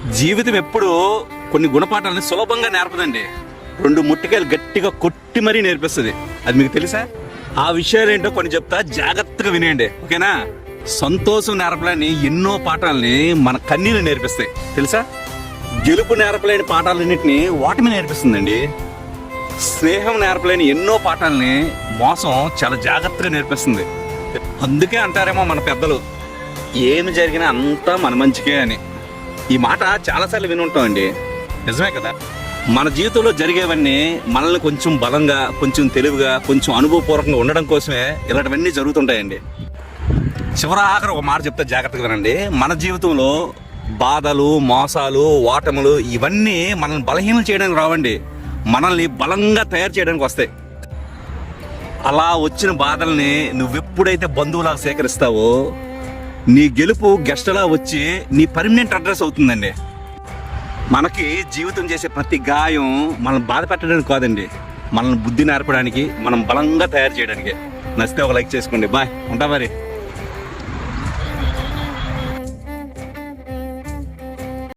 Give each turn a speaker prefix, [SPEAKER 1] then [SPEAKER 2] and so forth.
[SPEAKER 1] జీవితం ఎప్పుడు కొన్ని గుణపాఠాలను సులభంగా నేర్పదండి. 2 ముట్టికాయలు గట్టిగా కొట్టి మరీ నేర్పిస్తుంది. అది మీకు తెలుసా? ఆ విషయాలు ఏంటో కొన్ని చెప్తా, జాగ్రత్తగా వినేయండి, ఓకేనా? సంతోషం నేర్పలేని ఎన్నో పాఠాలని మన కన్నీళ్ళు నేర్పిస్తాయి, తెలుసా? గెలుపు నేర్పలేని పాఠాలన్నింటినీ ఓటమి నేర్పిస్తుందండి. స్నేహం నేర్పలేని ఎన్నో పాఠాలని మోసం చాలా జాగ్రత్తగా నేర్పిస్తుంది. అందుకే అంటారేమో మన పెద్దలు, ఏమి జరిగినా అంతా మన మంచికే అని. ఈ మాట చాలాసార్లు విని ఉంటామండి, నిజమే కదా? మన జీవితంలో జరిగేవన్నీ మనల్ని కొంచెం బలంగా, కొంచెం తెలివిగా, కొంచెం అనుభవపూర్వకంగా ఉండడం కోసమే ఇలాంటివన్నీ జరుగుతుంటాయండి. ఆఖరి ఒక మాట చెప్తే జాగ్రత్తగా వినండి. మన జీవితంలో బాధలు, మోసాలు, ఓటములు ఇవన్నీ మనల్ని బలహీనం చేయడానికి రావండి, మనల్ని బలంగా తయారు చేయడానికి వస్తాయి. అలా వచ్చిన బాధల్ని నువ్వెప్పుడైతే బంధువులా సేకరిస్తావో నీ గెలుపు గెస్ట్లా వచ్చి నీ పర్మనెంట్ అడ్రస్ అవుతుందండి. మనకి జీవితం చేసే ప్రతి గాయం మనం బాధ పెట్టడానికి కాదండి, మనల్ని బుద్ధి నేర్పడానికి, మనం బలంగా తయారు చేయడానికి. నచ్చితే ఒక లైక్ చేసుకోండి. బాయ్, ఉంటా మరి.